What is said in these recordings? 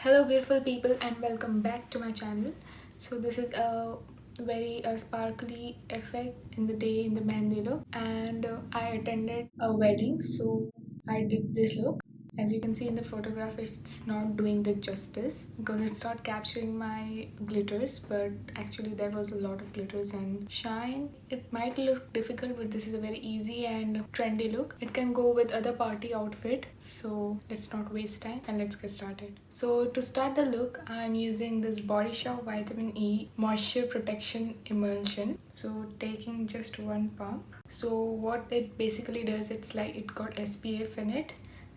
Hello beautiful people and welcome back to my channel. So this is a very sparkly effect in the day in the Mehndi look, and I attended a wedding, so I did this look. As you can see in the photograph, it's not doing the justice because it's not capturing my glitters, but actually there was a lot of glitters and shine. It might look difficult, but this is a very easy and trendy look. It can go with other party outfit, so let's not waste time and let's get started. So to start the look, I'm using this Body Shop Vitamin E Moisture Protection Emulsion. So taking just one pump. So what it basically does, it's like it got SPF in it,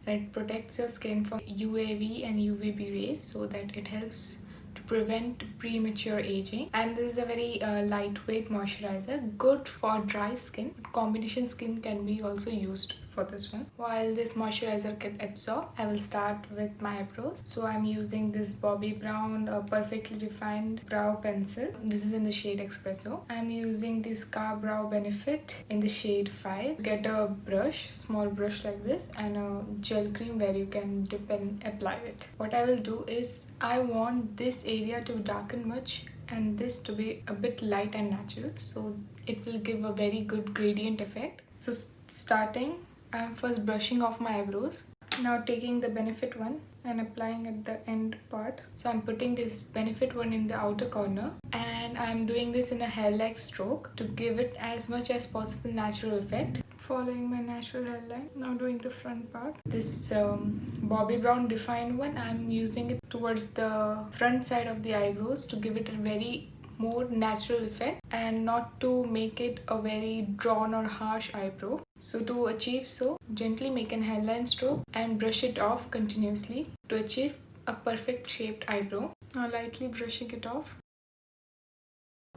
and it protects your skin from UAV and UVB rays so that it helps to prevent premature aging. And this is a very lightweight moisturizer, good for dry skin. Combination skin can be also used for this one. While this moisturizer can absorb, I will start with my eyebrows. So I'm using this Bobbi Brown perfectly defined brow pencil. This is in the shade Espresso. I'm using this Car Brow Benefit in the shade 5. Get a brush, small brush like this, and a gel cream where you can dip and apply it. What I will do is I want this area to darken much and this to be a bit light and natural, so it will give a very good gradient effect. So starting, I'm first brushing off my eyebrows. Now taking the Benefit one and applying at the end part. So I'm putting this Benefit one in the outer corner, and I'm doing this in a hair-like stroke to give it as much as possible natural effect. Following my natural hairline, now doing the front part. This Bobbi Brown defined one, I'm using it towards the front side of the eyebrows to give it a very more natural effect and not to make it a very drawn or harsh eyebrow. So to achieve so, gently make an hairline stroke and brush it off continuously to achieve a perfect shaped eyebrow. Now lightly brushing it off.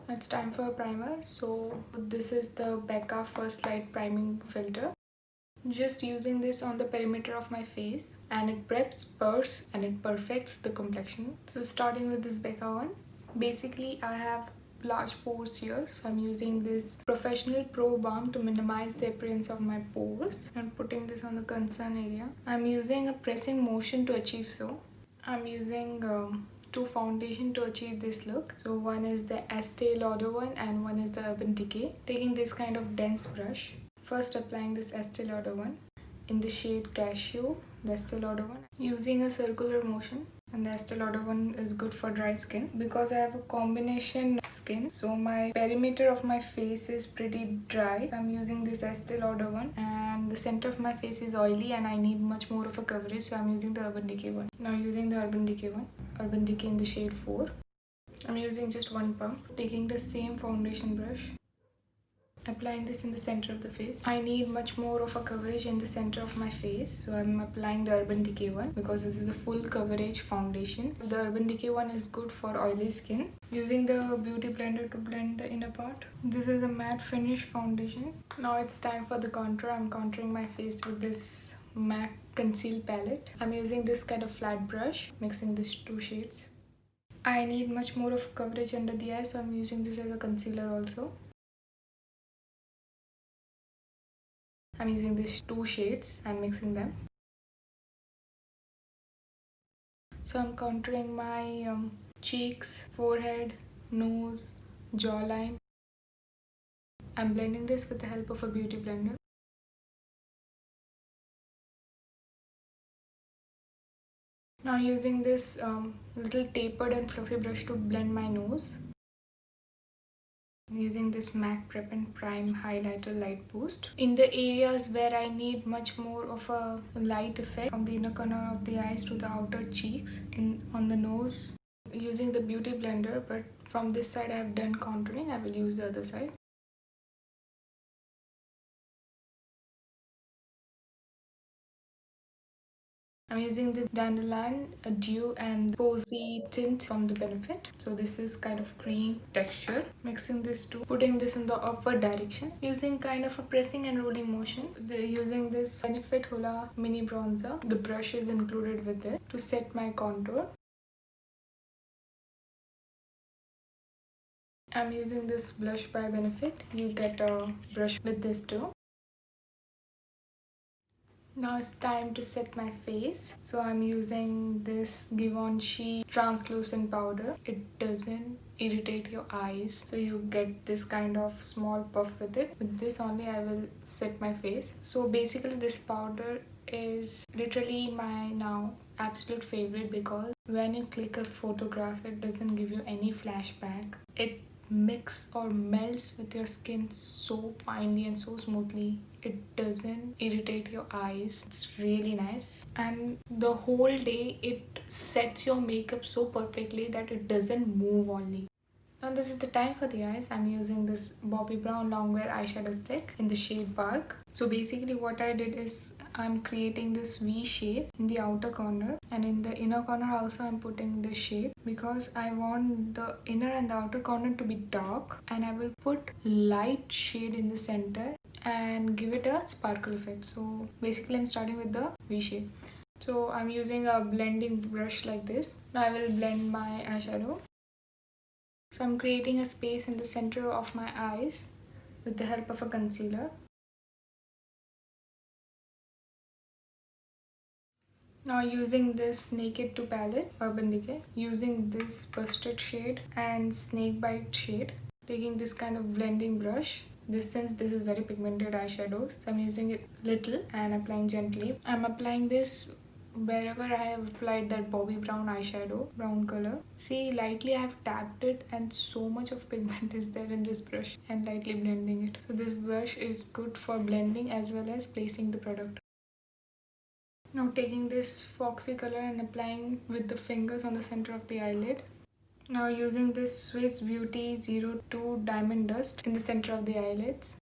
It's time for a primer. So this is the BECCA First Light Priming Filter. Just using this on the perimeter of my face, and it preps pores and it perfects the complexion. So starting with this BECCA one. Basically, I have large pores here, so I'm using this Professional Pro Balm to minimize the appearance of my pores and putting this on the concern area. I'm using a pressing motion to achieve so. I'm using two foundation to achieve this look. So one is the ESTEE Lauder one and one is the Urban Decay. Taking this kind of dense brush, first applying this ESTEE Lauder one in the shade Cashew, the ESTEE Lauder one, using a circular motion. And the ESTEE Lauder one is good for dry skin because I have a combination skin, so my perimeter of my face is pretty dry. I'm using this ESTEE Lauder one, and the center of my face is oily and I need much more of a coverage, so I'm using the Urban Decay one. Now using the Urban Decay one, Urban Decay in the shade 4. I'm using just one pump, taking the same foundation brush, applying this in the center of the face. I need much more of a coverage in the center of my face, so I'm applying the Urban Decay one because this is a full coverage foundation. The Urban Decay one is good for oily skin. Using the beauty blender to blend the inner part. This is a matte finish foundation. Now it's time for the contour. I'm contouring my face with this MAC Conceal palette. I'm using this kind of flat brush, mixing these two shades. I need much more of coverage under the eye, so I'm using this as a concealer also. I'm using these two shades and mixing them. So I'm contouring my cheeks, forehead, nose, jawline. I'm blending this with the help of a beauty blender. Now using this little tapered and fluffy brush to blend my nose. Using this MAC Prep and Prime Highlighter Light Boost. In the areas where I need much more of a light effect, from the inner corner of the eyes to the outer cheeks, on the nose, using the beauty blender, but from this side I have done contouring, I will use the other side. I'm using this Dandelion, Dew and Posy tint from the Benefit. So this is kind of cream texture. Mixing this two, putting this in the upward direction. Using kind of a pressing and rolling motion. Using this Benefit Hoola Mini Bronzer. The brush is included with it to set my contour. I'm using this blush by Benefit. You get a brush with this too. Now it's time to set my face. So I'm using this Givenchy translucent powder. It doesn't irritate your eyes, so you get this kind of small puff with it. With this only I will set my face. So basically this powder is literally my now absolute favorite because when you click a photograph it doesn't give you any flashback. It mix or melts with your skin so finely and so smoothly. It doesn't irritate your eyes. It's really nice, and the whole day it sets your makeup so perfectly that it doesn't move only. Now this is the time for the eyes. I'm using this Bobbi Brown Longwear eyeshadow stick in the shade Bark. So basically what I did is I'm creating this V shape in the outer corner, and in the inner corner also I'm putting this shade because I want the inner and the outer corner to be dark, and I will put light shade in the center and give it a sparkle effect. So basically I'm starting with the V shape. So I'm using a blending brush like this. Now I will blend my eyeshadow. So I'm creating a space in the center of my eyes with the help of a concealer. Now using this Naked 2 palette, Urban Decay, using this Busted shade and Snakebite shade, taking this kind of blending brush. Since this is very pigmented eyeshadows, so I'm using it little and applying gently. I'm applying this wherever I have applied that Bobbi Brown eyeshadow, brown color. See, lightly I have tapped it and so much of pigment is there in this brush, and lightly blending it. So this brush is good for blending as well as placing the product. Now taking this foxy color and applying with the fingers on the center of the eyelid. Now using this Swiss Beauty 02 Diamond Dust in the center of the eyelids.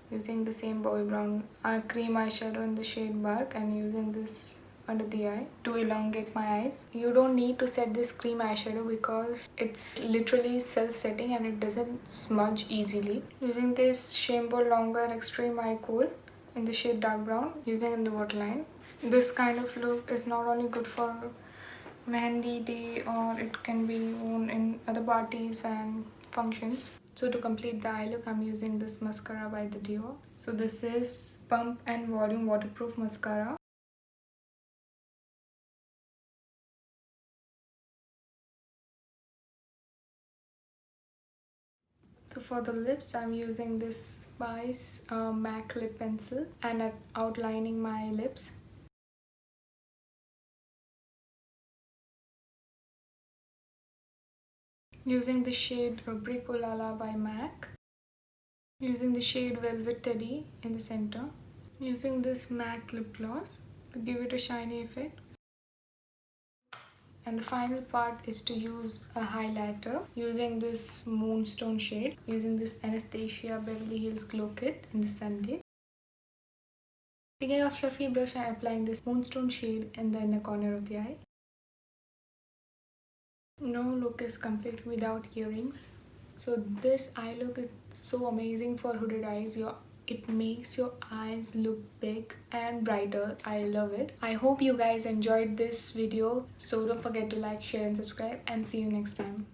Using the same Bobbi Brown cream eyeshadow in the shade Bark and using this under the eye to elongate my eyes. You don't need to set this cream eyeshadow because it's literally self-setting and it doesn't smudge easily. Using this Shampoo Longwear Extreme Eye Kohl in the shade Dark Brown, using in the waterline. This kind of look is not only good for Mehndi day, or it can be worn in other parties and functions. So to complete the eye look, I'm using this mascara by the Dior. So this is Pump and Volume Waterproof Mascara. So for the lips, I'm using this Spice MAC lip pencil and outlining my lips. Using the shade Bricolala by MAC. Using the shade Velvet Teddy in the center. Using this MAC lip gloss to give it a shiny effect. And the final part is to use a highlighter using this Moonstone shade, using this Anastasia Beverly Hills Glow Kit in the sunlight. Taking a fluffy brush and applying this Moonstone shade in the inner corner of the eye. No look is complete without earrings. So this eye look is so amazing for hooded eyes. It makes your eyes look big and brighter. I love it. I hope you guys enjoyed this video. So don't forget to like, share and subscribe, and see you next time.